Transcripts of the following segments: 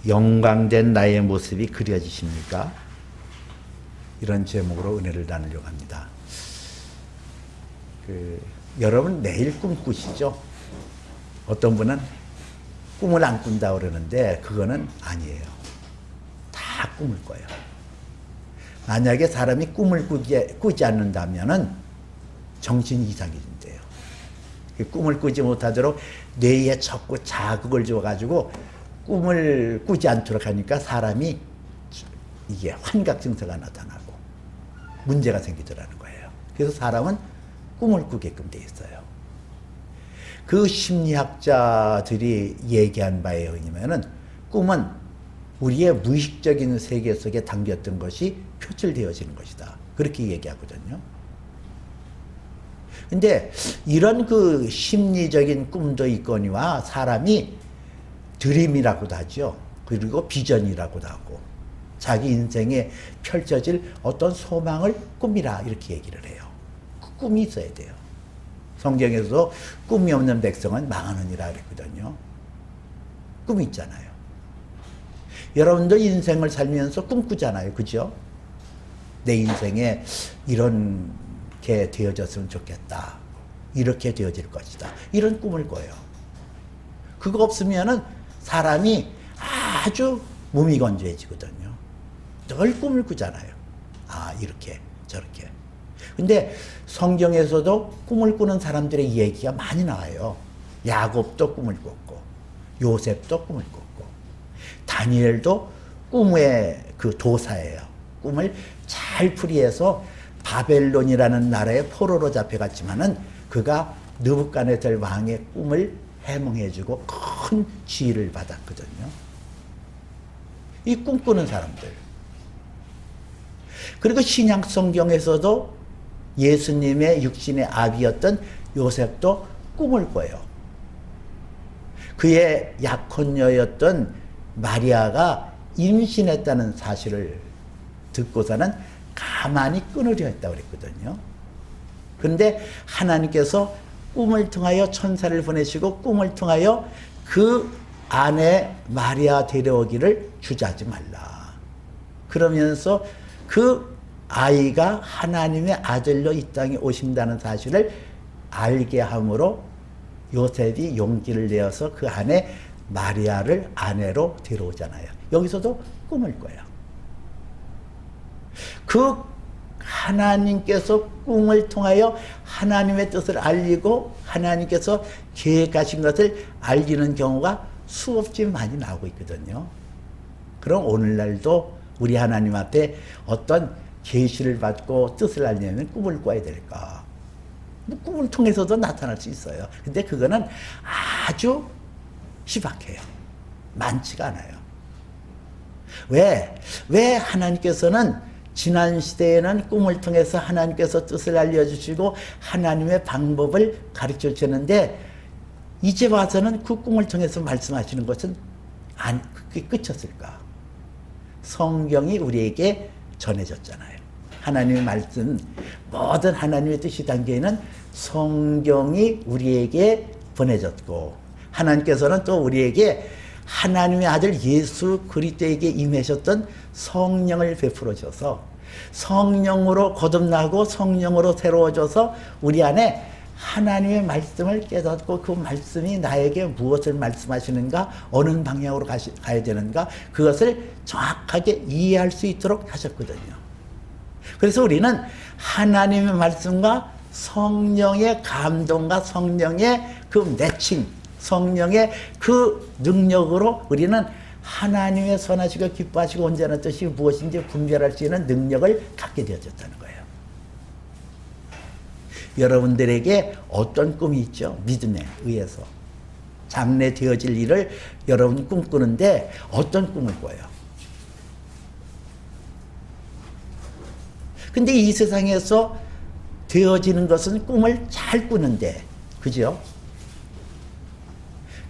영광된 나의 모습이 그려지십니까? 이런 제목으로 은혜를 나누려고 합니다. 여러분 내일 꿈 꾸시죠? 어떤 분은 꿈을 안 꾼다 그러는데 그거는 아니에요. 다 꿈을 꿔요. 만약에 사람이 꿈을 꾸지 않는다면은 정신이 이상해진대요. 꿈을 꾸지 못하도록 뇌에 자꾸 자극을 줘가지고 꿈을 꾸지 않도록 하니까 사람이 이게 환각 증세가 나타나고 문제가 생기더라는 거예요. 그래서 사람은 꿈을 꾸게끔 돼 있어요. 그 심리학자들이 얘기한 바에 의하면은 꿈은 우리의 무의식적인 세계 속에 담겼던 것이 표출되어지는 것이다. 그렇게 얘기하거든요. 근데 이런 그 심리적인 꿈도 있거니와 사람이 드림이라고도 하죠. 그리고 비전이라고도 하고 자기 인생에 펼쳐질 어떤 소망을 꿈이라 이렇게 얘기를 해요. 그 꿈이 있어야 돼요. 성경에서도 꿈이 없는 백성은 망하느니라 그랬거든요. 꿈이 있잖아요. 여러분도 인생을 살면서 꿈꾸잖아요. 그죠? 내 인생에 이렇게 되어졌으면 좋겠다. 이렇게 되어질 것이다. 이런 꿈을 꿔요. 그거 없으면은 사람이 아주 무미건조해지거든요. 늘 꿈을 꾸잖아요. 아, 이렇게, 저렇게. 근데 성경에서도 꿈을 꾸는 사람들의 얘기가 많이 나와요. 야곱도 꿈을 꿨고, 요셉도 꿈을 꿨고, 다니엘도 꿈의 그 도사예요. 꿈을 잘 풀이해서 바벨론이라는 나라의 포로로 잡혀갔지만은 그가 느부갓네살 왕의 꿈을 해몽해주고 큰 지위를 받았거든요. 이 꿈꾸는 사람들. 그리고 신약 성경에서도 예수님의 육신의 아비였던 요셉도 꿈을 꿔요. 그의 약혼녀였던 마리아가 임신했다는 사실을 듣고서는 가만히 끊으려 했다고 그랬거든요. 그런데 하나님께서 꿈을 통하여 천사를 보내시고 꿈을 통하여 그 아내 마리아 데려오기를 주저하지 말라. 그러면서 그 아이가 하나님의 아들로 이 땅에 오신다는 사실을 알게 함으로 요셉이 용기를 내어서 그 아내 마리아를 아내로 데려오잖아요. 여기서도 꿈을 꿔요. 그 하나님께서 꿈을 통하여 하나님의 뜻을 알리고 하나님께서 계획하신 것을 알리는 경우가 수없이 많이 나오고 있거든요. 그럼 오늘날도 우리 하나님 앞에 어떤 계시를 받고 뜻을 알려면 꿈을 꿔야 될까? 꿈을 통해서도 나타날 수 있어요. 근데 그거는 아주 희박해요. 많지가 않아요. 왜 하나님께서는 지난 시대에는 꿈을 통해서 하나님께서 뜻을 알려주시고 하나님의 방법을 가르쳐 주셨는데 이제 와서는 그 꿈을 통해서 말씀하시는 것은 그게 끝이었을까? 성경이 우리에게 전해졌잖아요. 하나님의 말씀, 모든 하나님의 뜻이 담겨있는 성경이 우리에게 보내졌고 하나님께서는 또 우리에게 하나님의 아들 예수 그리스도에게 임하셨던 성령을 베풀어 줘서 성령으로 거듭나고 성령으로 새로워져서 우리 안에 하나님의 말씀을 깨닫고 그 말씀이 나에게 무엇을 말씀하시는가, 어느 방향으로 가야 되는가, 그것을 정확하게 이해할 수 있도록 하셨거든요. 그래서 우리는 하나님의 말씀과 성령의 감동과 성령의 그 매칭, 성령의 그 능력으로 우리는 하나님의 선하시고 기뻐하시고 온전한 뜻이 무엇인지 분별할 수 있는 능력을 갖게 되어졌다는 거예요. 여러분들에게 어떤 꿈이 있죠? 믿음에 의해서 장래 되어질 일을 여러분이 꿈꾸는데 어떤 꿈을 꿔요? 근데 이 세상에서 되어지는 것은 꿈을 잘 꾸는데, 그죠?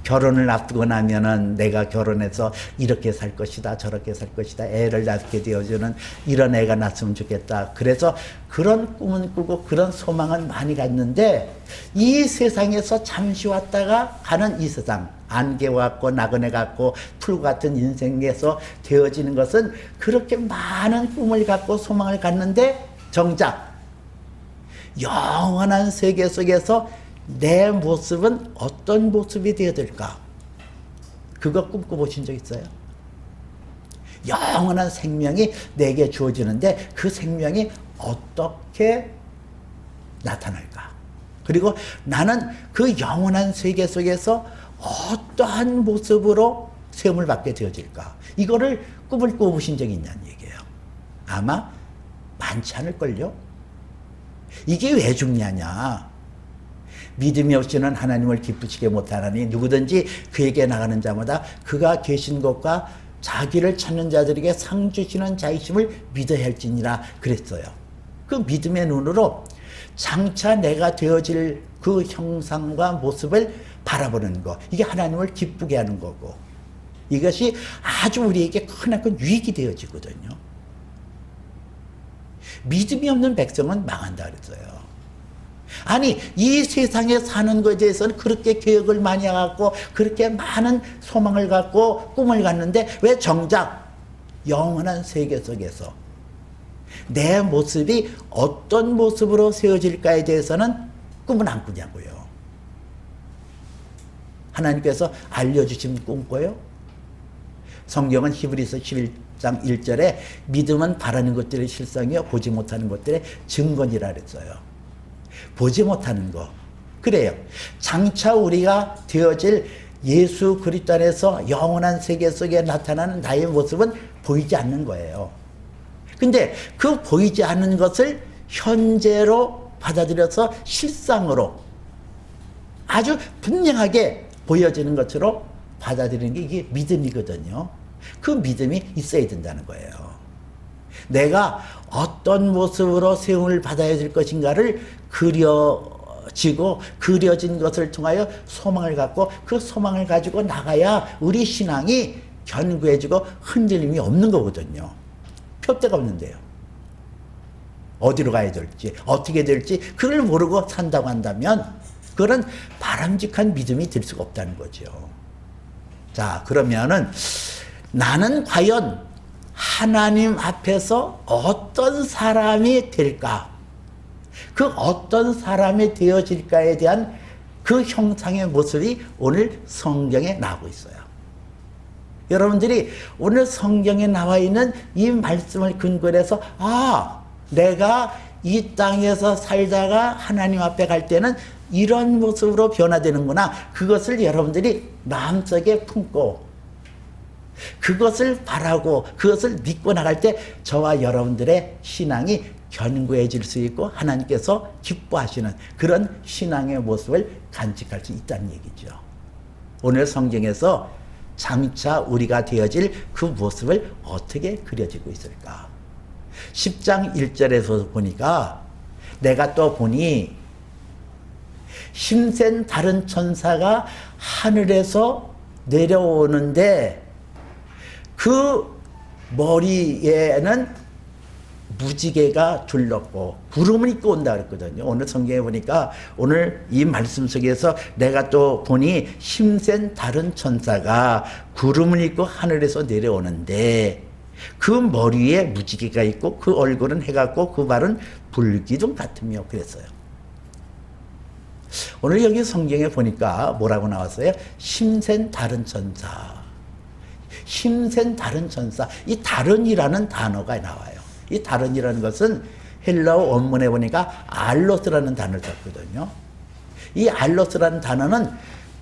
결혼을 앞두고 나면은 내가 결혼해서 이렇게 살 것이다, 저렇게 살 것이다, 애를 낳게 되어주는 이런 애가 낳았으면 좋겠다. 그래서 그런 꿈은 꾸고 그런 소망은 많이 갖는데 이 세상에서 잠시 왔다가 가는 이 세상, 안개 같고 나그네 같고 풀 같은 인생에서 되어지는 것은 그렇게 많은 꿈을 갖고 소망을 갖는데 정작 영원한 세계 속에서 내 모습은 어떤 모습이 되어야 될까? 그거 꿈꿔보신 적 있어요? 영원한 생명이 내게 주어지는데 그 생명이 어떻게 나타날까? 그리고 나는 그 영원한 세계 속에서 어떠한 모습으로 세움을 받게 되어질까? 이거를 꿈을 꿔보신 적이 있냐는 얘기예요. 아마 많지 않을걸요? 이게 왜 중요하냐? 믿음이 없이는 하나님을 기쁘시게 못하나니 누구든지 그에게 나가는 자마다 그가 계신 곳과 자기를 찾는 자들에게 상 주시는 자이심을 믿어야 할지니라 그랬어요. 그 믿음의 눈으로 장차 내가 되어질 그 형상과 모습을 바라보는 것, 이게 하나님을 기쁘게 하는 거고, 이것이 아주 우리에게 크나큰 유익이 되어지거든요. 믿음이 없는 백성은 망한다 그랬어요. 아니, 이 세상에 사는 것에 대해서는 그렇게 계획을 많이 해갖고 그렇게 많은 소망을 갖고 꿈을 갖는데 왜 정작 영원한 세계 속에서 내 모습이 어떤 모습으로 세워질까에 대해서는 꿈을 안 꾸냐고요. 하나님께서 알려주신 꿈꿔요? 성경은 히브리서 11장 1절에 믿음은 바라는 것들의 실상이요 보지 못하는 것들의 증거니라 그랬어요. 보지 못하는 거. 그래요. 장차 우리가 되어질 예수 그리스도 안에서 영원한 세계 속에 나타나는 나의 모습은 보이지 않는 거예요. 근데 그 보이지 않는 것을 현재로 받아들여서 실상으로 아주 분명하게 보여지는 것으로 받아들이는 게 이게 믿음이거든요. 그 믿음이 있어야 된다는 거예요. 내가 어떤 모습으로 세움을 받아야 될 것인가를 그려진 것을 통하여 소망을 갖고 그 소망을 가지고 나가야 우리 신앙이 견고해지고 흔들림이 없는 거거든요. 표대가 없는데요. 어디로 가야 될지 어떻게 될지 그걸 모르고 산다고 한다면 그건 바람직한 믿음이 될 수가 없다는 거죠. 자, 그러면은 나는 과연 하나님 앞에서 어떤 사람이 될까? 그 어떤 사람이 되어질까에 대한 그 형상의 모습이 오늘 성경에 나오고 있어요. 여러분들이 오늘 성경에 나와 있는 이 말씀을 근거로 해서 내가 이 땅에서 살다가 하나님 앞에 갈 때는 이런 모습으로 변화되는구나. 그것을 여러분들이 마음속에 품고 그것을 바라고 그것을 믿고 나갈 때 저와 여러분들의 신앙이 견고해질 수 있고 하나님께서 기뻐하시는 그런 신앙의 모습을 간직할 수 있다는 얘기죠. 오늘 성경에서 장차 우리가 되어질 그 모습을 어떻게 그려지고 있을까? 10장 1절에서 보니까 내가 또 보니 힘센 다른 천사가 하늘에서 내려오는데 그 머리에는 무지개가 둘렀고 구름을 입고 온다 그랬거든요. 오늘 성경에 보니까 오늘 이 말씀 속에서 내가 또 보니 힘센 다른 천사가 구름을 입고 하늘에서 내려오는데 그 머리에 무지개가 있고 그 얼굴은 해같고 그 발은 불기둥 같으며 그랬어요. 오늘 여기 성경에 보니까 뭐라고 나왔어요? 힘센 다른 천사. 힘센 다른 천사. 이 다른이라는 단어가 나와요. 이 다른이라는 것은 헬라어 원문에 보니까 알로스라는 단어를 썼거든요. 이 알로스라는 단어는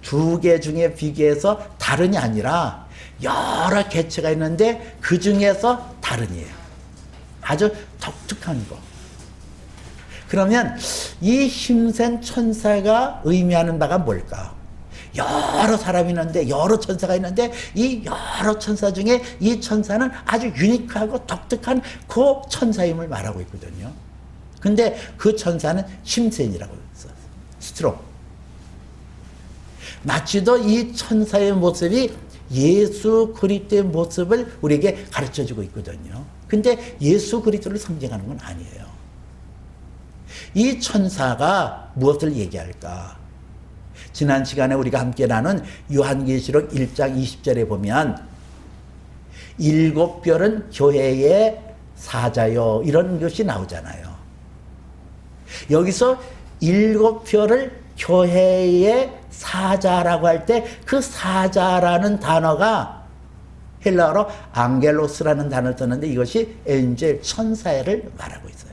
두 개 중에 비교해서 다른이 아니라 여러 개체가 있는데 그 중에서 다른이에요. 아주 독특한 거. 그러면 이 힘센 천사가 의미하는 바가 뭘까? 여러 사람이 있는데 여러 천사가 있는데 이 여러 천사 중에 이 천사는 아주 유니크하고 독특한 그 천사임을 말하고 있거든요. 근데 그 천사는 힘센이라고 했어요. 스트롱. 마치도 이 천사의 모습이 예수 그리스도의 모습을 우리에게 가르쳐주고 있거든요. 근데 예수 그리스도를 상징하는 건 아니에요. 이 천사가 무엇을 얘기할까? 지난 시간에 우리가 함께 나눈 요한계시록 1장 20절에 보면 7별은 교회의 사자요 이런 것이 나오잖아요. 여기서 7별을 교회의 사자라고 할 때 그 사자라는 단어가 헬라어로 앙겔로스라는 단어를 썼는데 이것이 엔젤 천사를 말하고 있어요.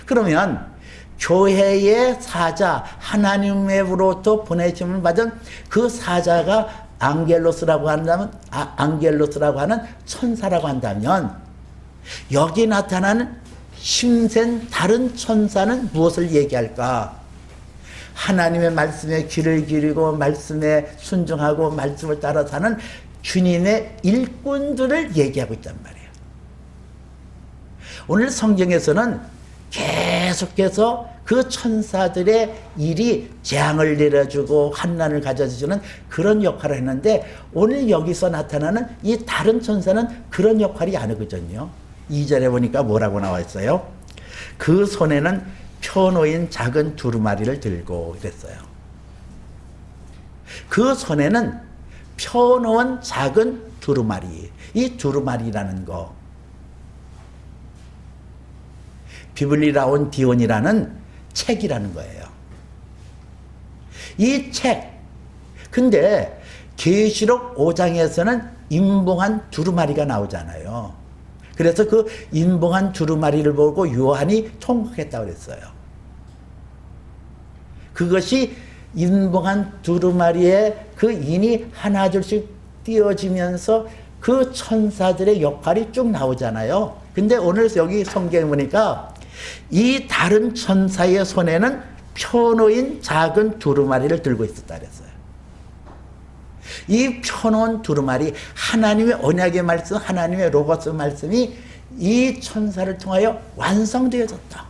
그러면 교회의 사자, 하나님으로부터 보내심을 받은 그 사자가 앙겔로스라고 하는 천사라고 한다면 여기 나타나는 힘센 다른 천사는 무엇을 얘기할까? 하나님의 말씀에 귀를 기울이고 말씀에 순종하고 말씀을 따라 사는 주님의 일꾼들을 얘기하고 있단 말이에요. 오늘 성경에서는 계속해서 그 천사들의 일이 재앙을 내려주고 환난을 가져주는 그런 역할을 했는데 오늘 여기서 나타나는 이 다른 천사는 그런 역할이 아니거든요. 2절에 보니까 뭐라고 나와 있어요? 그 손에는 펴놓인 작은 두루마리를 들고 이랬어요. 그 손에는 펴놓은 작은 두루마리, 이 두루마리라는 거 비블리라온 디온이라는 책이라는 거예요. 이 책, 근데 계시록 5장에서는 인봉한 두루마리가 나오잖아요. 그래서 그 인봉한 두루마리를 보고 요한이 통곡했다고 그랬어요. 그것이 인봉한 두루마리에 그 인이 하나둘씩 띄어지면서 그 천사들의 역할이 쭉 나오잖아요. 근데 오늘 여기 성경에 보니까 이 다른 천사의 손에는 펴놓인 작은 두루마리를 들고 있었다 그랬어요. 이 펴놓은 두루마리, 하나님의 언약의 말씀, 하나님의 로고스 말씀이 이 천사를 통하여 완성되어졌다.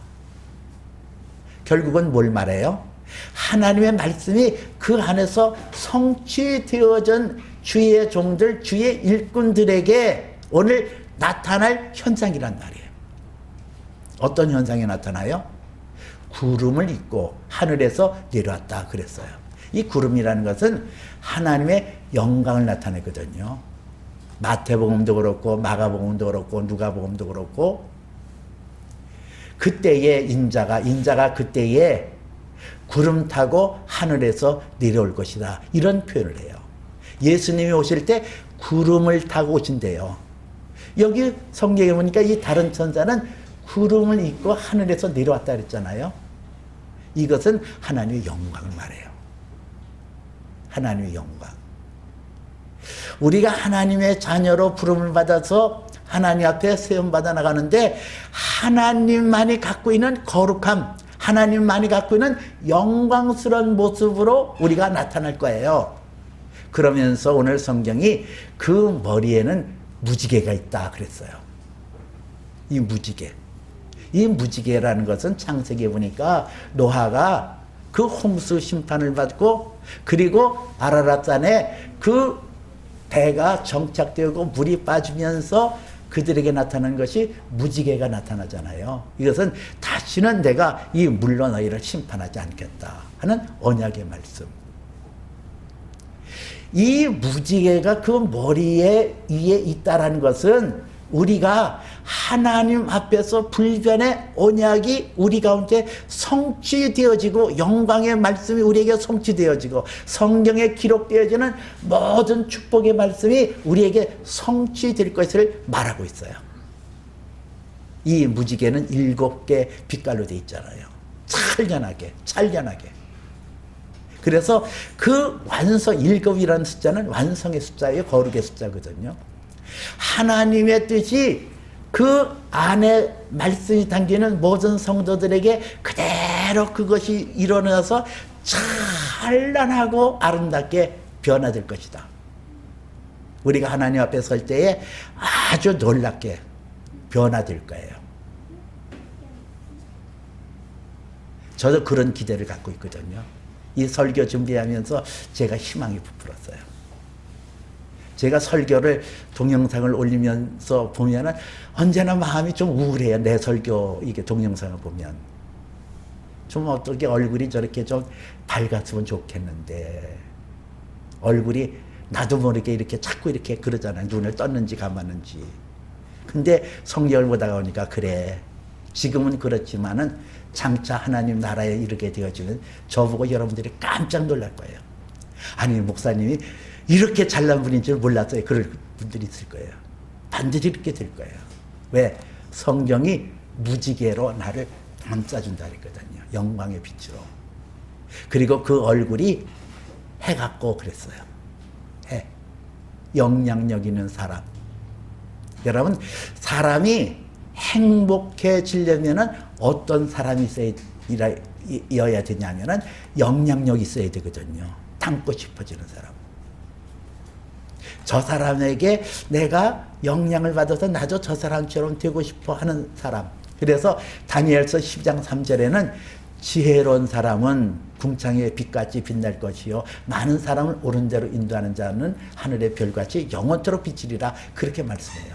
결국은 뭘 말해요? 하나님의 말씀이 그 안에서 성취되어진 주의 종들, 주의 일꾼들에게 오늘 나타날 현상이란 말이에요. 어떤 현상이 나타나요? 구름을 입고 하늘에서 내려왔다 그랬어요. 이 구름이라는 것은 하나님의 영광을 나타내거든요. 마태복음도 그렇고 마가복음도 그렇고 누가복음도 그렇고 그때에 인자가 그때에 구름 타고 하늘에서 내려올 것이다 이런 표현을 해요. 예수님이 오실 때 구름을 타고 오신대요. 여기 성경에 보니까 이 다른 천사는 구름을 입고 하늘에서 내려왔다 그랬잖아요. 이것은 하나님의 영광을 말해요. 하나님의 영광. 우리가 하나님의 자녀로 부름을 받아서 하나님 앞에 세움받아 나가는데 하나님만이 갖고 있는 거룩함, 하나님만이 갖고 있는 영광스러운 모습으로 우리가 나타날 거예요. 그러면서 오늘 성경이 그 머리에는 무지개가 있다 그랬어요. 이 무지개라는 것은 창세기에 보니까 노아가 그 홍수 심판을 받고 그리고 아라랏산에 그 배가 정착되고 물이 빠지면서 그들에게 나타나는 것이 무지개가 나타나잖아요. 이것은 다시는 내가 이 물로 너희를 심판하지 않겠다 하는 언약의 말씀. 이 무지개가 그 머리에 위에 있다라는 것은 우리가 하나님 앞에서 불변의 언약이 우리 가운데 성취되어지고 영광의 말씀이 우리에게 성취되어지고 성경에 기록되어지는 모든 축복의 말씀이 우리에게 성취될 것을 말하고 있어요. 이 무지개는 7개 빛깔로 되어 있잖아요. 찬란하게. 그래서 그 완성, 7이라는 숫자는 완성의 숫자예요. 거룩의 숫자거든요. 하나님의 뜻이 그 안에 말씀이 담기는 모든 성도들에게 그대로 그것이 일어나서 찬란하고 아름답게 변화될 것이다. 우리가 하나님 앞에 설 때에 아주 놀랍게 변화될 거예요. 저도 그런 기대를 갖고 있거든요. 이 설교 준비하면서 제가 희망이 부풀었어요. 제가 설교를 동영상을 올리면서 보면은 언제나 마음이 좀 우울해요. 내 설교 이게 동영상을 보면 좀 어떻게 얼굴이 저렇게 좀 밝았으면 좋겠는데 얼굴이 나도 모르게 이렇게 자꾸 이렇게 그러잖아요. 눈을 떴는지 감았는지. 근데 성경을 보다가 보니까 그래. 지금은 그렇지만은 장차 하나님 나라에 이르게 되어지면 저보고 여러분들이 깜짝 놀랄 거예요. 아니 목사님이 이렇게 잘난 분인 줄 몰랐어요. 그럴 분들이 있을 거예요. 반드시 이렇게 될 거예요. 왜? 성경이 무지개로 나를 감싸준다 그랬거든요. 영광의 빛으로. 그리고 그 얼굴이 해 같고 그랬어요. 해. 영향력 있는 사람. 여러분, 사람이 행복해지려면은 어떤 사람이 있어야 되냐면은 영향력이 있어야 되거든요. 닮고 싶어지는 사람. 저 사람에게 내가 영향을 받아서 나도 저 사람처럼 되고 싶어 하는 사람. 그래서 다니엘서 10장 3절에는 지혜로운 사람은 궁창의 빛같이 빛날 것이요 많은 사람을 옳은 대로 인도하는 자는 하늘의 별같이 영원토록 비치리라 그렇게 말씀해요.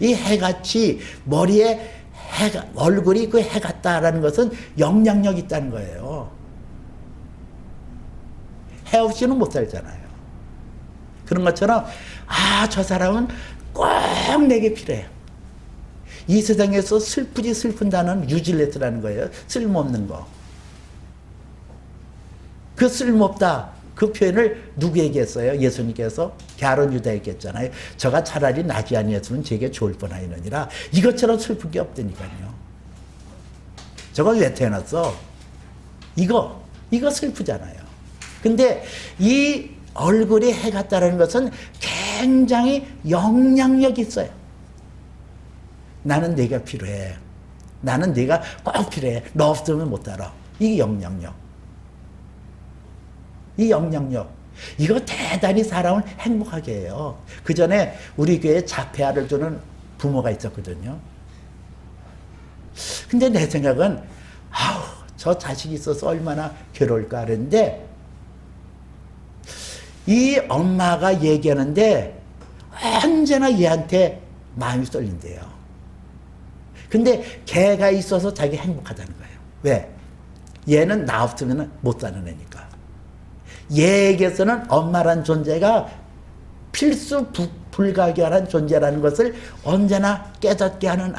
이 해같이 머리에 해가 얼굴이 그 해 같다라는 것은 영향력이 있다는 거예요. 해 없이는 못 살잖아요. 그런 것처럼 저 사람은 꼭 내게 필요해요. 이 세상에서 슬프지 슬픈 단어는 유질레스라는 거예요. 쓸모없는 거. 그 쓸모없다. 그 표현을 누구에게 했어요? 예수님께서 갸론 유다에게 했잖아요. 저가 차라리 나지 아니었으면 제게 좋을 뻔하였느니라. 이것처럼 슬픈 게 없다니까요. 저건 왜 태어났어? 이거 슬프잖아요. 근데 이 얼굴이 해 같다는 것은 굉장히 영향력이 있어요. 나는 네가 필요해. 나는 네가 꼭 필요해. 너 없으면 못 살아. 이 영향력. 이 영향력. 이거 대단히 사람을 행복하게 해요. 그 전에 우리 교회에 자폐아를 두는 부모가 있었거든요. 근데 내 생각은 저 자식이 있어서 얼마나 괴로울까 그랬는데 이 엄마가 얘기하는데 언제나 얘한테 마음이 쏠린대요. 근데 걔가 있어서 자기 행복하다는 거예요. 왜? 얘는 나 없으면 못 사는 애니까. 얘에게서는 엄마란 존재가 필수 불가결한 존재라는 것을 언제나 깨닫게 하는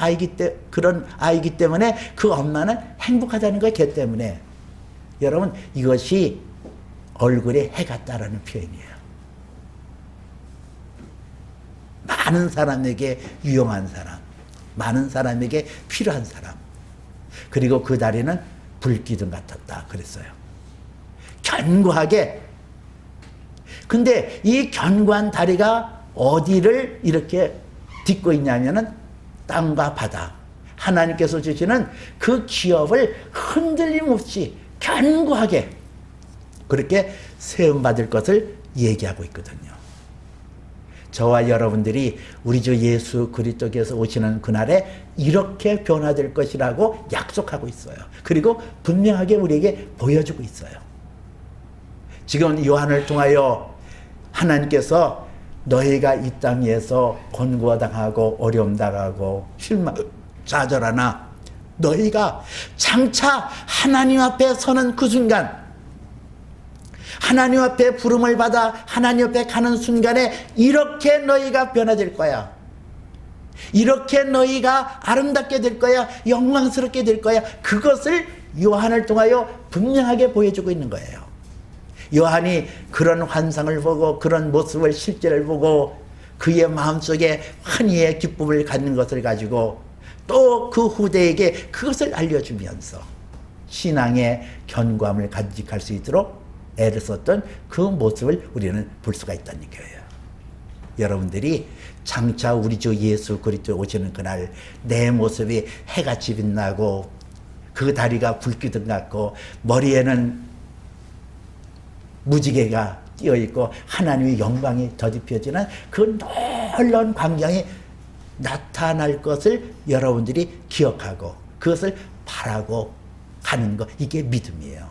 그런 아이기 때문에 그 엄마는 행복하다는 거예요. 걔 때문에. 여러분, 이것이 얼굴에 해 같다라는 표현이에요. 많은 사람에게 유용한 사람, 많은 사람에게 필요한 사람. 그리고 그 다리는 불기둥 같았다 그랬어요. 견고하게. 근데 이 견고한 다리가 어디를 이렇게 딛고 있냐면은 땅과 바다. 하나님께서 주시는 그 기업을 흔들림 없이 견고하게 그렇게 세움받을 것을 얘기하고 있거든요. 저와 여러분들이 우리 주 예수 그리스도께서 오시는 그날에 이렇게 변화될 것이라고 약속하고 있어요. 그리고 분명하게 우리에게 보여주고 있어요. 지금 요한을 통하여 하나님께서 너희가 이 땅에서 곤고당하고 어려움 당하고 실망 좌절하나 너희가 장차 하나님 앞에 서는 그 순간 하나님 앞에 부름을 받아 하나님 앞에 가는 순간에 이렇게 너희가 변화될 거야. 이렇게 너희가 아름답게 될 거야. 영광스럽게 될 거야. 그것을 요한을 통하여 분명하게 보여주고 있는 거예요. 요한이 그런 환상을 보고 그런 모습을 실제를 보고 그의 마음속에 환희의 기쁨을 갖는 것을 가지고 또 그 후대에게 그것을 알려주면서 신앙의 견고함을 간직할 수 있도록 애를 썼던 그 모습을 우리는 볼 수가 있다는 거예요. 여러분들이 장차 우리 주 예수 그리스도 오시는 그날 내 모습이 해같이 빛나고 그 다리가 불기둥 같고 머리에는 무지개가 띄어있고 하나님의 영광이 더딥혀지는 그 놀라운 광경이 나타날 것을 여러분들이 기억하고 그것을 바라고 가는 것, 이게 믿음이에요.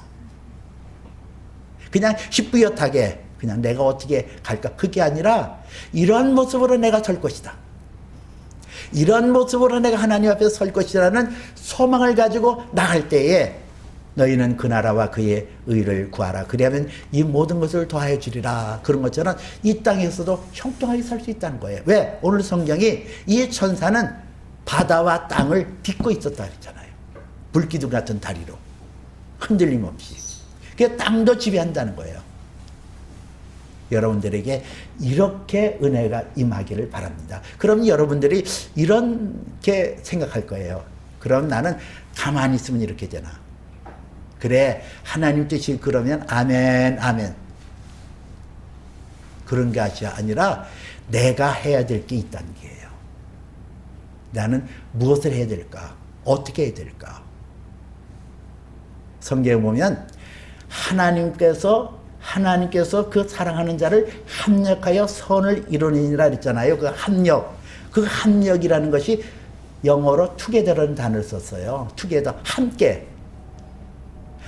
그냥 희뿌옇하게 그냥 내가 어떻게 갈까, 그게 아니라 이런 모습으로 내가 설 것이다, 이런 모습으로 내가 하나님 앞에 설 것이라는 소망을 가지고 나갈 때에 너희는 그 나라와 그의 의를 구하라. 그리하면 이 모든 것을 더하여 주리라. 그런 것처럼 이 땅에서도 형통하게 살 수 있다는 거예요. 왜? 오늘 성경이 이 천사는 바다와 땅을 딛고 있었다 그랬잖아요. 불기둥 같은 다리로. 흔들림 없이. 그게 땅도 지배한다는 거예요. 여러분들에게 이렇게 은혜가 임하기를 바랍니다. 그럼 여러분들이 이렇게 생각할 거예요. 그럼 나는 가만히 있으면 이렇게 되나? 그래, 하나님 뜻이 그러면 아멘, 아멘. 그런 것이 아니라 내가 해야 될 게 있다는 게예요. 나는 무엇을 해야 될까? 어떻게 해야 될까? 성경에 보면 하나님께서 그 사랑하는 자를 합력하여 선을 이루느니라 그랬잖아요. 그 합력. 그 합력이라는 것이 영어로 together라는 단어를 썼어요. together, 함께.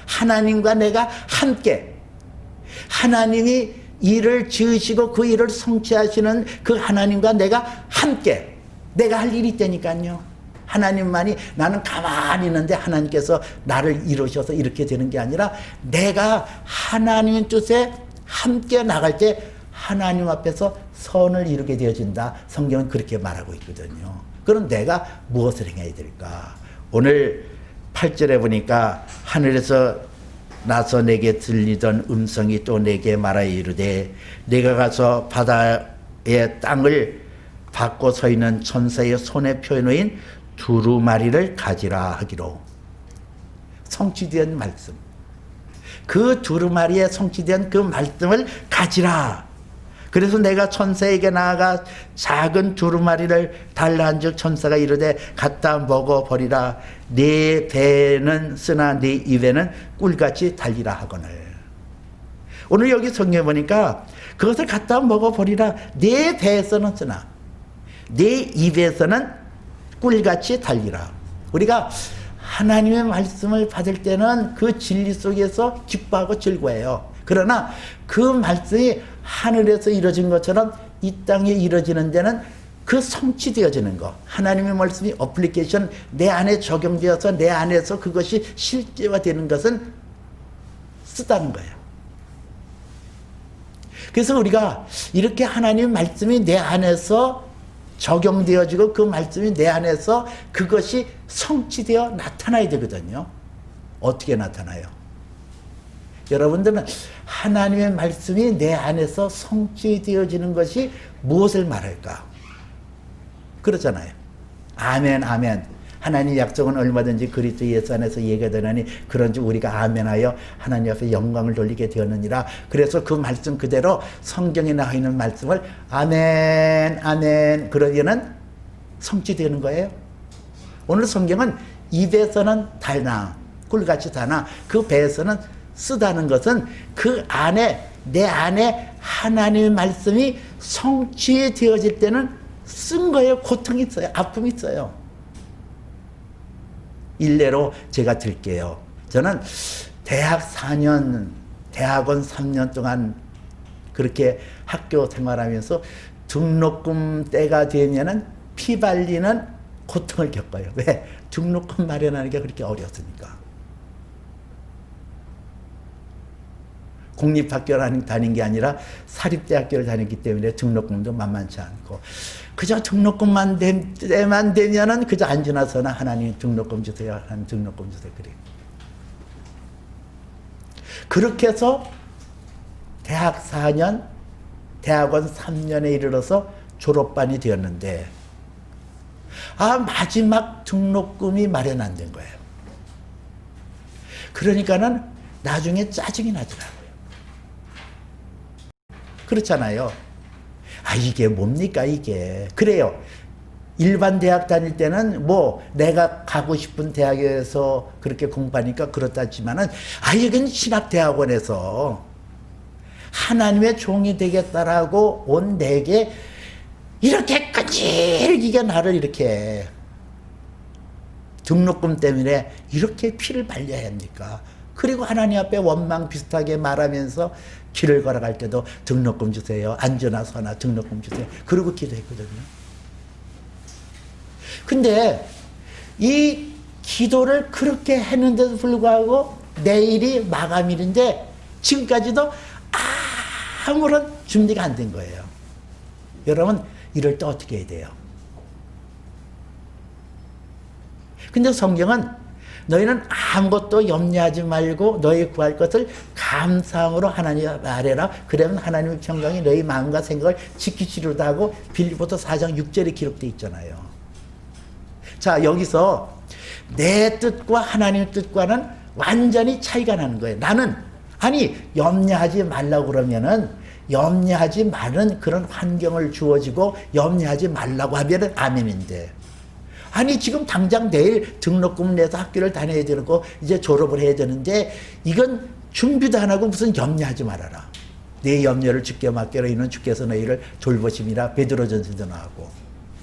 하나님과 내가 함께. 하나님이 일을 지으시고 그 일을 성취하시는 그 하나님과 내가 함께. 내가 할 일이 있다니까요. 하나님만이 나는 가만히 있는데 하나님께서 나를 이루셔서 이렇게 되는 게 아니라 내가 하나님의 뜻에 함께 나갈 때 하나님 앞에서 선을 이루게 되어진다. 성경은 그렇게 말하고 있거든요. 그럼 내가 무엇을 행해야 될까? 오늘 8절에 보니까 하늘에서 나서 내게 들리던 음성이 또 내게 말하여 이르되 내가 가서 바다의 땅을 받고 서 있는 천사의 손에 펴놓인 두루마리를 가지라 하기로. 성취된 말씀. 그 두루마리에 성취된 그 말씀을 가지라. 그래서 내가 천사에게 나아가 작은 두루마리를 달라 한즉 천사가 이르되 갖다 먹어버리라. 네 배는 쓰나 네 입에는 꿀같이 달리라 하거늘. 오늘 여기 성경에 보니까 그것을 갖다 먹어버리라. 네 배에서는 쓰나 네 입에서는 꿀같이 달리라. 우리가 하나님의 말씀을 받을 때는 그 진리 속에서 기뻐하고 즐거워해요. 그러나 그 말씀이 하늘에서 이루어진 것처럼 이 땅에 이루어지는 데는 그 성취되어지는 것. 하나님의 말씀이 어플리케이션 내 안에 적용되어서 내 안에서 그것이 실제화되는 것은 쓰다는 거예요. 그래서 우리가 이렇게 하나님의 말씀이 내 안에서 적용되어지고 그 말씀이 내 안에서 그것이 성취되어 나타나야 되거든요. 어떻게 나타나요? 여러분들은 하나님의 말씀이 내 안에서 성취되어지는 것이 무엇을 말할까? 그렇잖아요. 아멘, 아멘. 하나님 약속은 얼마든지 그리스도 예수 안에서 얘기가 되나니 그런지 우리가 아멘하여 하나님 앞에 영광을 돌리게 되었느니라. 그래서 그 말씀 그대로 성경에 나와 있는 말씀을 아멘, 아멘 그러면은 성취되는 거예요. 오늘 성경은 입에서는 달나 꿀같이 다나 그 배에서는 쓰다는 것은 그 안에 내 안에 하나님의 말씀이 성취되어질 때는 쓴 거예요. 고통이 있어요. 아픔이 있어요. 일례로 제가 들게요. 저는 대학 4년, 대학원 3년 동안 그렇게 학교 생활하면서 등록금 때가 되면은 피 발리는 고통을 겪어요. 왜? 등록금 마련하는 게 그렇게 어려웠으니까. 공립학교를 다닌 게 아니라 사립대학교를 다녔기 때문에 등록금도 만만치 않고 그저 등록금만 때만 되면은 그저 안 지나서나 하나님 등록금 주세요. 하나님 등록금 주세요. 그래요. 그렇게 해서 대학 4년, 대학원 3년에 이르러서 졸업반이 되었는데 마지막 등록금이 마련 안 된 거예요. 그러니까는 나중에 짜증이 나더라고요. 그렇잖아요. 이게 뭡니까 이게. 그래요. 일반 대학 다닐 때는 뭐 내가 가고 싶은 대학에서 그렇게 공부하니까 그렇다지만은 이건 신학대학원에서 하나님의 종이 되겠다라고 온 내게 이렇게 끈질기게 나를 이렇게 등록금 때문에 이렇게 피를 발려야 합니까? 그리고 하나님 앞에 원망 비슷하게 말하면서 길을 걸어갈 때도 등록금 주세요. 안전하 서나 등록금 주세요. 그러고 기도했거든요. 근데 이 기도를 그렇게 했는데도 불구하고 내일이 마감일인데 지금까지도 아무런 준비가 안 된 거예요. 여러분, 이럴 때 어떻게 해야 돼요? 근데 성경은 너희는 아무것도 염려하지 말고 너희 구할 것을 감사함으로 하나님 아뢰라. 그러면 하나님의 평강이 너희 마음과 생각을 지키시리로다 하고 빌립보서 4장 6절에 기록되어 있잖아요. 자, 여기서 내 뜻과 하나님의 뜻과는 완전히 차이가 나는 거예요. 나는 아니 염려하지 말라고 그러면은 염려하지 말은 그런 환경을 주어지고 염려하지 말라고 하면은 아멘인데, 아니 지금 당장 내일 등록금 내서 학교를 다녀야 되고 이제 졸업을 해야 되는데 이건 준비도 안 하고 무슨 염려하지 말아라. 내 염려를 주께 맡겨라. 이는 주께서 너희를 돌보심이라 베드로전서도 나오고.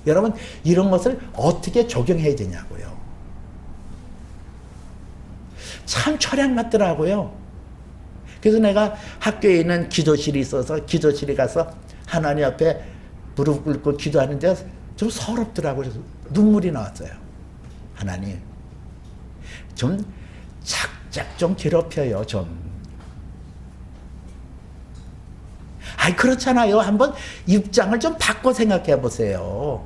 여러분, 이런 것을 어떻게 적용해야 되냐고요. 참 철학 같더라고요. 그래서 내가 학교에 있는 기도실이 있어서 기도실에 가서 하나님 앞에 무릎 꿇고 기도하는데 좀 서럽더라고요. 눈물이 나왔어요. 하나님, 좀 작작 좀 괴롭혀요, 좀. 아이, 그렇잖아요. 한번 입장을 좀 바꿔 생각해 보세요.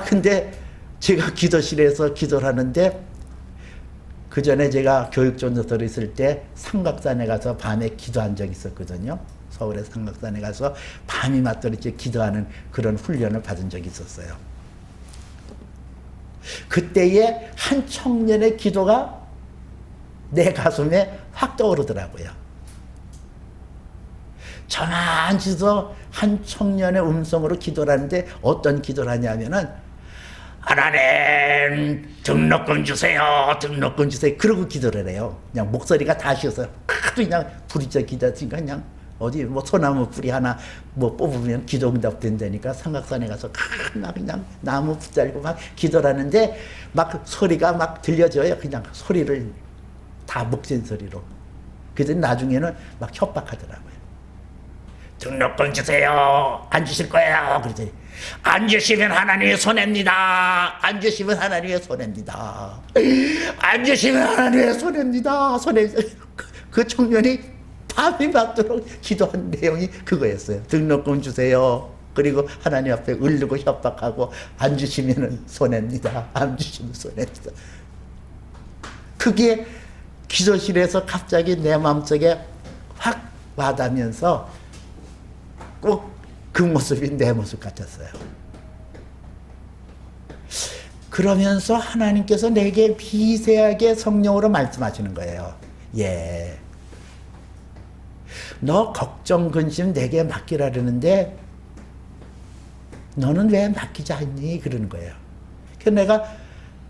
근데 제가 기도실에서 기도를 하는데, 그 전에 제가 교육전도서를 있을 때 삼각산에 가서 밤에 기도한 적이 있었거든요. 서울의 삼각산에 가서 밤이 맞도록 기도하는 그런 훈련을 받은 적이 있었어요. 그때의 한 청년의 기도가 내 가슴에 확 떠오르더라고요. 저만치서 한 청년의 음성으로 기도를 하는데 어떤 기도를 하냐면은, 하나님 등록금 주세요, 등록금 주세요. 그러고 기도를 해요. 그냥 목소리가 다 쉬어서 그냥 부리자 기도하니까 그냥 어디 뭐 소나무 뿌리 하나 뭐 뽑으면 기도 응답 된다니까 삼각산에 가서 그냥 나무 붙들고 막 기도를 하는데 막 소리가 막 들려져요. 그냥 소리를 다 목센 소리로. 그래서 나중에는 막 협박하더라고요. 등록금 주세요. 안 주실 거예요. 그러더니 안 주시면 하나님의 손해입니다. 안 주시면 하나님의 손해입니다. 안 주시면 하나님의 손해입니다. 그 청년이 밤이 맞도록 기도한 내용이 그거였어요. 등록금 주세요. 그리고 하나님 앞에 울르고 협박하고 안 주시면 손해입니다. 안 주시면 손해입니다. 그게 기도실에서 갑자기 내 마음속에 확 와닿으면서 꼭 그 모습이 내 모습 같았어요. 그러면서 하나님께서 내게 미세하게 성령으로 말씀하시는 거예요. 예. 너 걱정, 근심 내게 맡기라는데 너는 왜 맡기지 않니? 그러는 거예요. 그래서 내가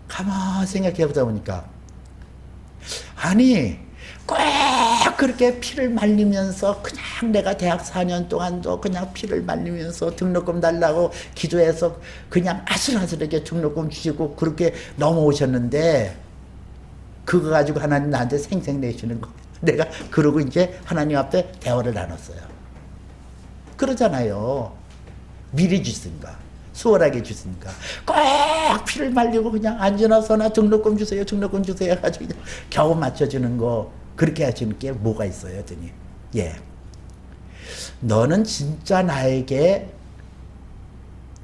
가만히 생각해 보다 보니까, 아니 꼭 그렇게 피를 말리면서 그냥 내가 대학 4년 동안도 그냥 피를 말리면서 등록금 달라고 기도해서 그냥 아슬아슬하게 등록금 주시고 그렇게 넘어오셨는데 그거 가지고 하나님 나한테 생생 내시는 거예요. 내가 그러고 이제 하나님 앞에 대화를 나눴어요. 그러잖아요. 미리 주시니까, 수월하게 주시니까. 꼭 피를 말리고 그냥 안지나서나 등록금 주세요, 등록금 주세요 해가지고 그냥 겨우 맞춰주는 거, 그렇게 하시는 게 뭐가 있어요? 했더니, 예. 너는 진짜 나에게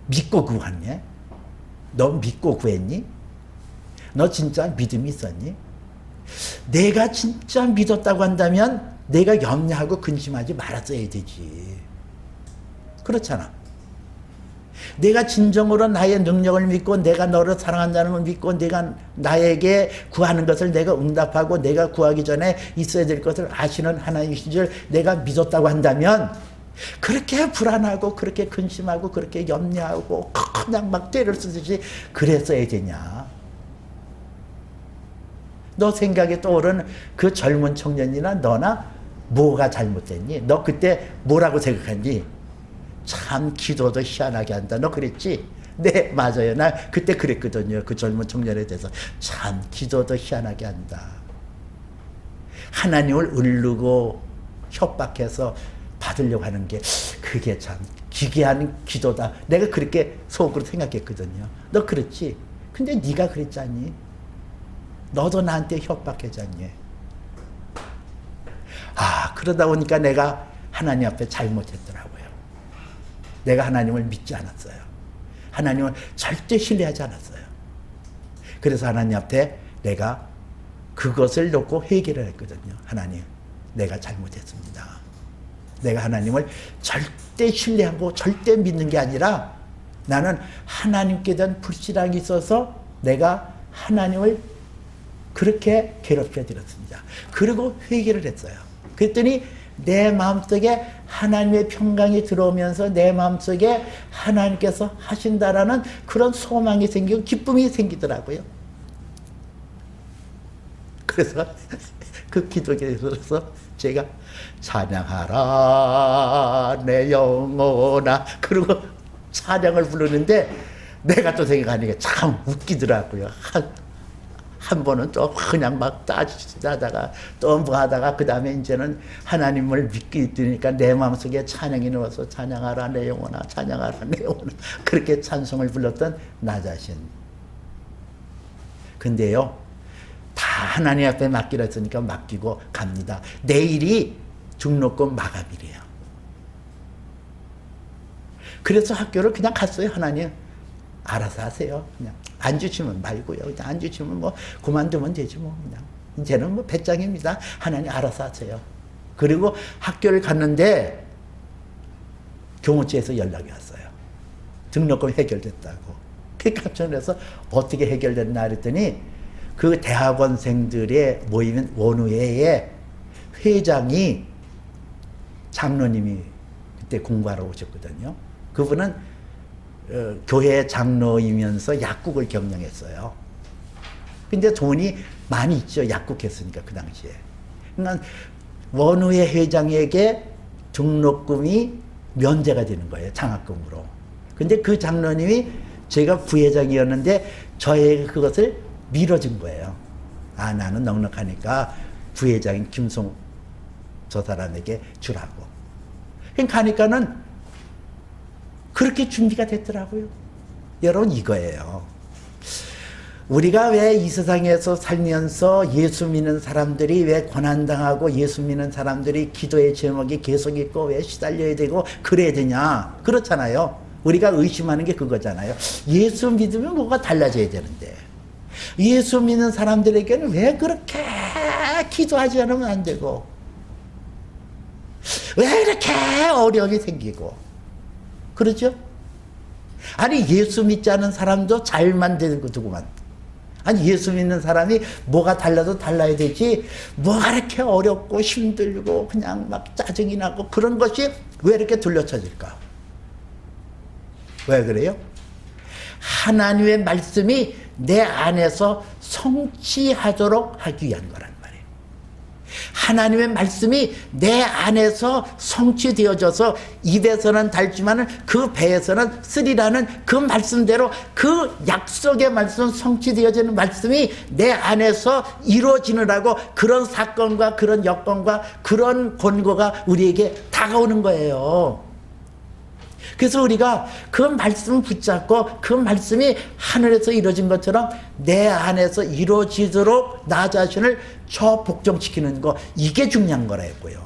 믿고 구했니? 너 믿고 구했니? 너 진짜 믿음이 있었니? 내가 진짜 믿었다고 한다면 내가 염려하고 근심하지 말았어야 되지. 그렇잖아. 내가 진정으로 나의 능력을 믿고 내가 너를 사랑한다는 걸 믿고 내가 나에게 구하는 것을 내가 응답하고 내가 구하기 전에 있어야 될 것을 아시는 하나님이신 줄 내가 믿었다고 한다면 그렇게 불안하고 그렇게 근심하고 그렇게 염려하고 그냥 막 때를 쓰듯이 그랬어야 되냐. 너 생각에 떠오르는 그 젊은 청년이나 너나 뭐가 잘못됐니? 너 그때 뭐라고 생각했니? 참 기도도 희한하게 한다. 너 그랬지? 네, 맞아요. 나 그때 그랬거든요. 그 젊은 청년에 대해서. 참 기도도 희한하게 한다. 하나님을 울르고 협박해서 받으려고 하는 게 그게 참 기괴한 기도다. 내가 그렇게 속으로 생각했거든요. 너 그랬지? 근데 네가 그랬잖니? 너도 나한테 협박하지 않니? 그러다 보니까 내가 하나님 앞에 잘못했더라고요. 내가 하나님을 믿지 않았어요. 하나님을 절대 신뢰하지 않았어요. 그래서 하나님 앞에 내가 그것을 놓고 회개를 했거든요. 하나님, 내가 잘못했습니다. 내가 하나님을 절대 신뢰하고 절대 믿는 게 아니라 나는 하나님께 대한 불신앙이 있어서 내가 하나님을 그렇게 괴롭혀 드렸습니다. 그리고 회개를 했어요. 그랬더니 내 마음속에 하나님의 평강이 들어오면서 내 마음속에 하나님께서 하신다라는 그런 소망이 생기고 기쁨이 생기더라고요. 그래서 그 기도에 들어서 제가 찬양하라 내 영혼아 그리고 찬양을 부르는데 내가 또 생각하니까 참 웃기더라고요. 한 번은 또 그냥 막 따지다가 또 뭐 하다가 그 다음에 이제는 하나님을 믿게 되니까 내 마음속에 찬양이 나와서 찬양하라 내 영혼아 찬양하라 내 영혼아 그렇게 찬송을 불렀던 나 자신. 근데요 다 하나님 앞에 맡기라 했으니까 맡기고 갑니다. 내일이 등록금 마감일이에요. 그래서 학교를 그냥 갔어요. 하나님 알아서 하세요. 그냥 안 주시면 말고요. 그냥 안 주시면 뭐 그만두면 되지 뭐 그냥. 이제는 뭐 배짱입니다. 하나님 알아서 하세요. 그리고 학교를 갔는데 교무처에서 연락이 왔어요. 등록금 해결됐다고. 그게 깜짝 놀라서 어떻게 해결됐나 그랬더니 그 대학원생들의 모이는 원우회의 회장이 장로님이 그때 공부하러 오셨거든요. 그분은 교회 장로이면서 약국을 경영했어요. 근데 돈이 많이 있죠. 약국했으니까 그 당시에. 그러니까 원우회 회장에게 등록금이 면제가 되는 거예요. 장학금으로. 근데 그 장로님이 제가 부회장이었는데 저에게 그것을 밀어준 거예요. 나는 넉넉하니까 부회장인 김송 저 사람에게 주라고. 그러니까 가니까는 그렇게 준비가 됐더라고요. 여러분 이거예요. 우리가 왜 이 세상에서 살면서 예수 믿는 사람들이 왜 고난당하고 예수 믿는 사람들이 기도의 제목이 계속 있고 왜 시달려야 되고 그래야 되냐. 그렇잖아요. 우리가 의심하는 게 그거잖아요. 예수 믿으면 뭐가 달라져야 되는데 예수 믿는 사람들에게는 왜 그렇게 기도하지 않으면 안 되고 왜 이렇게 어려움이 생기고 그렇죠? 아니 예수 믿지 않은 사람도 잘만 되는 거 두고만. 아니 예수 믿는 사람이 뭐가 달라도 달라야 되지 뭐가 이렇게 어렵고 힘들고 그냥 막 짜증이 나고 그런 것이 왜 이렇게 둘러쳐질까? 왜 그래요? 하나님의 말씀이 내 안에서 성취하도록 하기 위한 거란 말이에요. 하나님의 말씀이 내 안에서 성취되어져서 입에서는 달지만 그 배에서는 쓰리라는 그 말씀대로 그 약속의 말씀 성취되어지는 말씀이 내 안에서 이루어지느라고 그런 사건과 그런 여건과 그런 권고가 우리에게 다가오는 거예요. 그래서 우리가 그 말씀을 붙잡고 그 말씀이 하늘에서 이루어진 것처럼 내 안에서 이루어지도록 나 자신을 복종시키는 거 이게 중요한 거라고요.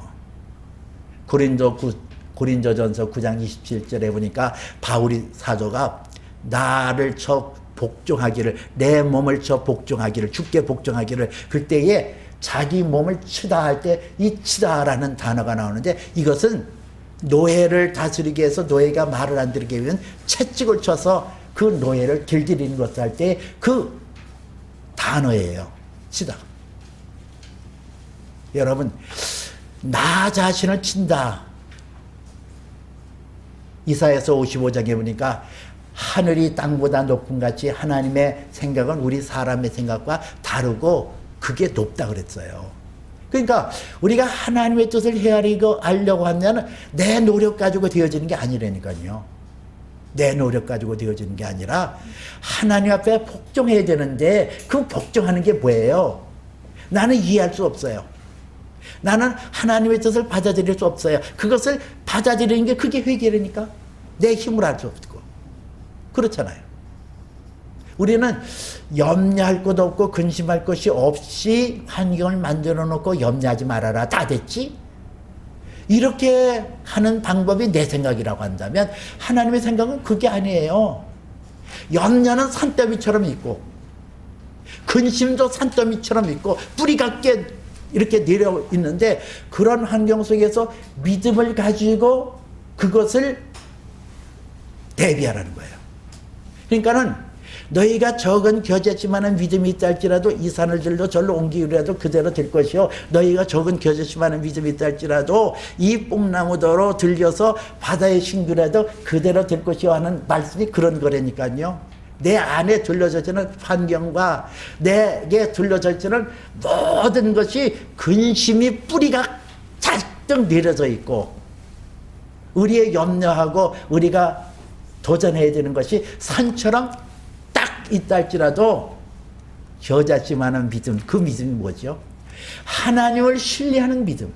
고린도전서 9장 27절에 보니까 바울이 사도가 나를 복종하기를 내 몸을 복종하기를 주께 복종하기를 그때에 자기 몸을 치다 할 때 이 치다라는 단어가 나오는데 이것은 노예를 다스리기 위해서 노예가 말을 안 들게 하면 채찍을 쳐서 그 노예를 길들이는 것을 할 때 그 단어예요. 치다. 여러분 나 자신을 친다. 이사야서 55장에 보니까 하늘이 땅보다 높은 같이 하나님의 생각은 우리 사람의 생각과 다르고 그게 높다 그랬어요. 그러니까 우리가 하나님의 뜻을 헤아리고 하면 내 노력 가지고 되어지는 게 아니라니까요. 내 노력 가지고 되어지는 게 아니라 하나님 앞에 복종해야 되는데 그 복종하는 게 뭐예요? 나는 이해할 수 없어요. 나는 하나님의 뜻을 받아들일 수 없어요. 그것을 받아들이는 게 그게 회개라니까. 내 힘을 알 수 없고. 그렇잖아요. 우리는 염려할 것 없고 근심할 것이 없이 환경을 만들어 놓고 염려하지 말아라. 다 됐지? 이렇게 하는 방법이 내 생각이라고 한다면 하나님의 생각은 그게 아니에요. 염려는 산더미처럼 있고 근심도 산더미처럼 있고 뿌리가 깨 이렇게 내려 있는데 그런 환경 속에서 믿음을 가지고 그것을 대비하라는 거예요. 그러니까는 너희가 적은 겨자씨만한 믿음이 있다 할지라도 이 산을 들도 절로 옮기기라도 그대로 될 것이요 너희가 적은 겨자씨만한 믿음이 있다 할지라도 이 뽕나무더러 들려서 바다에 신기라도 그대로 될 것이요 하는 말씀이 그런 거라니까요. 내 안에 둘러져있는 환경과 내게 둘러져있는 모든 것이 근심이 뿌리가 잔뜩 내려져 있고 우리의 염려하고 우리가 도전해야 되는 것이 산처럼 딱 있다 할지라도 겨자씨만한 믿음, 그 믿음이 뭐죠? 하나님을 신뢰하는 믿음,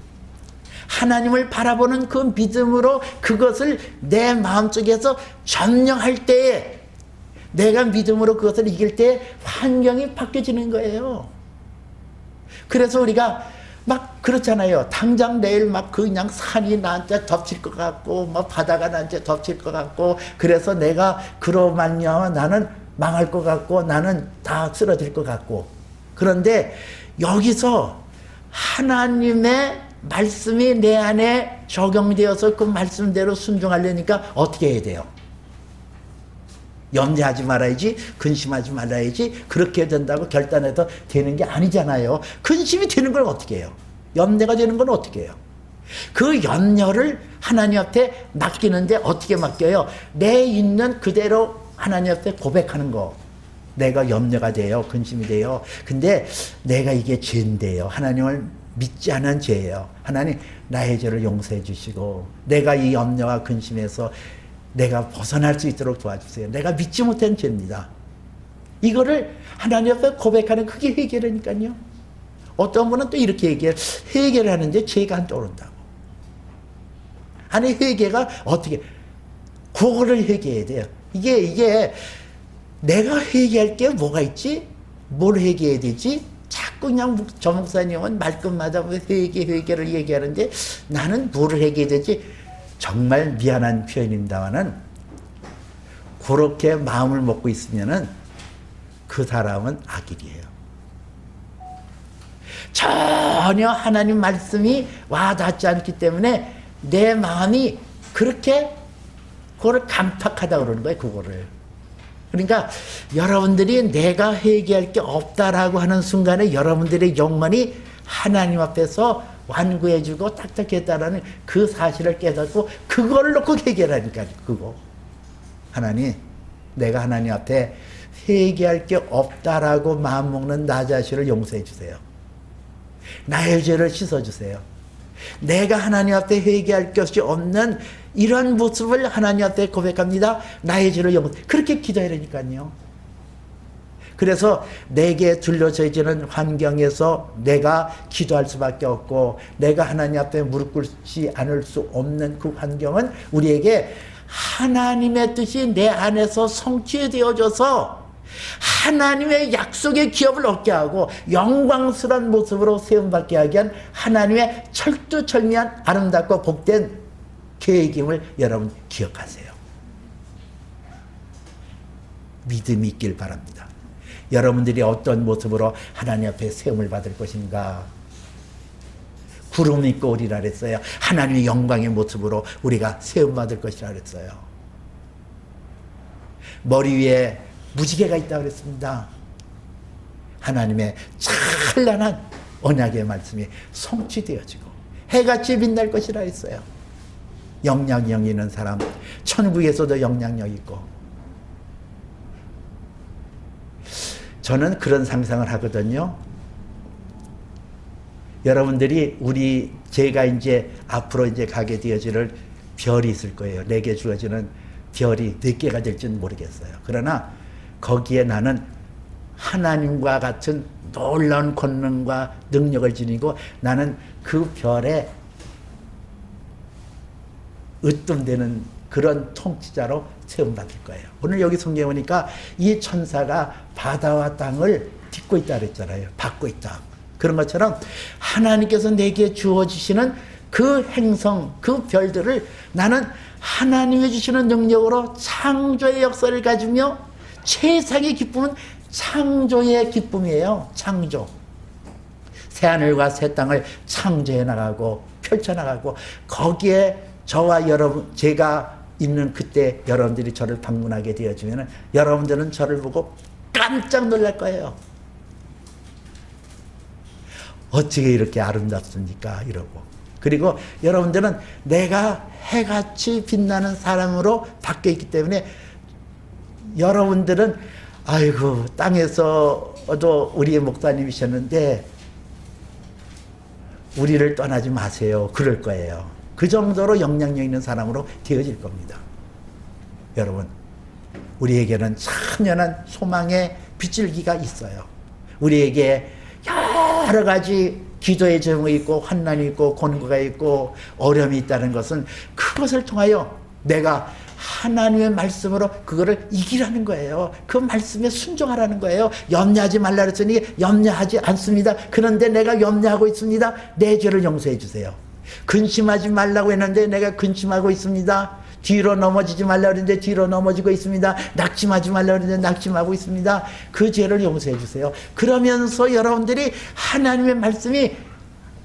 하나님을 바라보는 그 믿음으로 그것을 내 마음속에서 점령할 때에 내가 믿음으로 그것을 이길 때 환경이 바뀌어지는 거예요. 그래서 우리가 막 그렇잖아요. 당장 내일 막 그냥 산이 나한테 덮칠 것 같고 막 바다가 나한테 덮칠 것 같고 그래서 내가 그러면요 나는 망할 것 같고 나는 다 쓰러질 것 같고 그런데 여기서 하나님의 말씀이 내 안에 적용되어서 그 말씀대로 순종하려니까 어떻게 해야 돼요? 염려하지 말아야지 근심하지 말아야지 그렇게 된다고 결단해서 되는 게 아니잖아요. 근심이 되는 걸 어떻게 해요? 염려가 되는 건 어떻게 해요? 그 염려를 하나님 앞에 맡기는데 어떻게 맡겨요? 내 있는 그대로 하나님 앞에 고백하는 거. 내가 염려가 돼요. 근심이 돼요. 근데 내가 이게 죄인데요. 하나님을 믿지 않은 죄예요. 하나님 나의 죄를 용서해 주시고 내가 이 염려와 근심에서 내가 벗어날 수 있도록 도와주세요. 내가 믿지 못한 죄입니다. 이거를 하나님 앞에 고백하는 그게 회개라니까요. 어떤 분은 또 이렇게 얘기해요. 회개를 하는데 죄가 안 떠오른다고. 아니 회개가 어떻게 그거를 회개해야 돼요. 이게 내가 회개할 게 뭐가 있지? 뭘 회개해야 되지? 자꾸 그냥 저 목사님은 말끝마다 회개를 얘기하는데 나는 뭐를 회개해야 되지? 정말 미안한 표현입니다만은 그렇게 마음을 먹고 있으면은 그 사람은 악일이에요. 전혀 하나님 말씀이 와닿지 않기 때문에 내 마음이 그렇게 그거를 감탁하다 그러는 거예요. 그거를. 그러니까 여러분들이 내가 회개할 게 없다라고 하는 순간에 여러분들의 영혼이 하나님 앞에서 완구해주고 딱딱했다라는 그 사실을 깨닫고 그걸 놓고 회개하니까 그거. 하나님, 내가 하나님 앞에 회개할 게 없다라고 마음먹는 나 자신을 용서해 주세요. 나의 죄를 씻어주세요. 내가 하나님 앞에 회개할 것이 없는 이런 모습을 하나님 앞에 고백합니다. 나의 죄를 용서해. 그렇게 기도하라니까요. 그래서 내게 둘러져 있는 환경에서 내가 기도할 수밖에 없고 내가 하나님 앞에 무릎 꿇지 않을 수 없는 그 환경은 우리에게 하나님의 뜻이 내 안에서 성취되어져서 하나님의 약속의 기업을 얻게 하고 영광스러운 모습으로 세움받게 하게 한 하나님의 철두철미한 아름답고 복된 계획임을 여러분 기억하세요. 믿음이 있길 바랍니다. 여러분들이 어떤 모습으로 하나님 앞에 세움을 받을 것인가. 구름 입고 오리라 그랬어요. 하나님의 영광의 모습으로 우리가 세움 받을 것이라 그랬어요. 머리 위에 무지개가 있다고 그랬습니다. 하나님의 찬란한 언약의 말씀이 성취되어지고 해같이 빛날 것이라 했어요. 영향력 있는 사람, 천국에서도 영향력 있고. 저는 그런 상상을 하거든요. 여러분들이 제가 이제 앞으로 이제 가게 되어질 별이 있을 거예요. 내게 주어지는 별이 몇 개가 될지는 모르겠어요. 그러나 거기에 나는 하나님과 같은 놀라운 권능과 능력을 지니고 나는 그 별에 으뜸되는 그런 통치자로 세움받을 거예요. 오늘 여기 성경에 보니까 이 천사가 바다와 땅을 딛고 있다 그랬잖아요. 받고 있다. 그런 것처럼 하나님께서 내게 주어지시는 그 행성, 그 별들을 나는 하나님이 주시는 능력으로 창조의 역사를 가지며 최상의 기쁨은 창조의 기쁨이에요. 창조. 새하늘과 새 땅을 창조해 나가고 펼쳐 나가고 거기에 저와 여러분, 제가 있는 그때 여러분들이 저를 방문하게 되어지면 여러분들은 저를 보고 깜짝 놀랄 거예요. 어떻게 이렇게 아름답습니까? 이러고. 그리고 여러분들은 내가 해같이 빛나는 사람으로 바뀌어 있기 때문에 여러분들은 아이고 땅에서도 우리의 목사님이셨는데 우리를 떠나지 마세요. 그럴 거예요. 그 정도로 영향력 있는 사람으로 되어질 겁니다. 여러분, 우리에게는 찬연한 소망의 빗줄기가 있어요. 우리에게 여러 가지 기도의 제목이 있고 환난이 있고 곤고가 있고 어려움이 있다는 것은 그것을 통하여 내가 하나님의 말씀으로 그거를 이기라는 거예요. 그 말씀에 순종하라는 거예요. 염려하지 말라 그랬더니 염려하지 않습니다. 그런데 내가 염려하고 있습니다. 내 죄를 용서해 주세요. 근심하지 말라고 했는데 내가 근심하고 있습니다. 뒤로 넘어지지 말라 그랬는데 뒤로 넘어지고 있습니다. 낙심하지 말라 그랬는데 낙심하고 있습니다. 그 죄를 용서해 주세요. 그러면서 여러분들이 하나님의 말씀이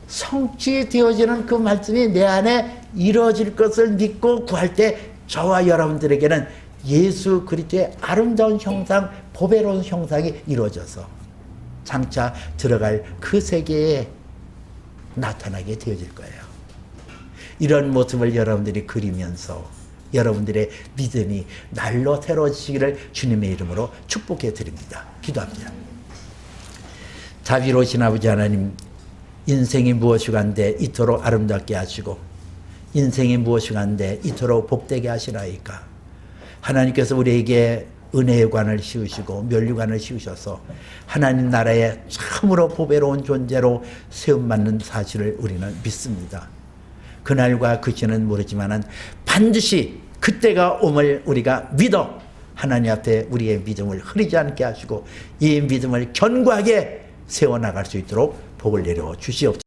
성취되어지는 그 말씀이 내 안에 이루어질 것을 믿고 구할 때 저와 여러분들에게는 예수 그리스도의 아름다운 형상, 보배로운 형상이 이루어져서 장차 들어갈 그 세계에 나타나게 되어질 거예요. 이런 모습을 여러분들이 그리면서 여러분들의 믿음이 날로 새로워지시기를 주님의 이름으로 축복해 드립니다. 기도합니다. 자비로우신 아버지 하나님, 인생이 무엇이간데 이토록 아름답게 하시고 인생이 무엇이간데 이토록 복되게 하시나이까. 하나님께서 우리에게 은혜의 관을 씌우시고 면류관을 씌우셔서 하나님 나라에 참으로 보배로운 존재로 세움받는 사실을 우리는 믿습니다. 그날과 그 시는 모르지만은 반드시 그때가 옴을 우리가 믿어 하나님 앞에 우리의 믿음을 흐리지 않게 하시고 이 믿음을 견고하게 세워나갈 수 있도록 복을 내려 주시옵소서.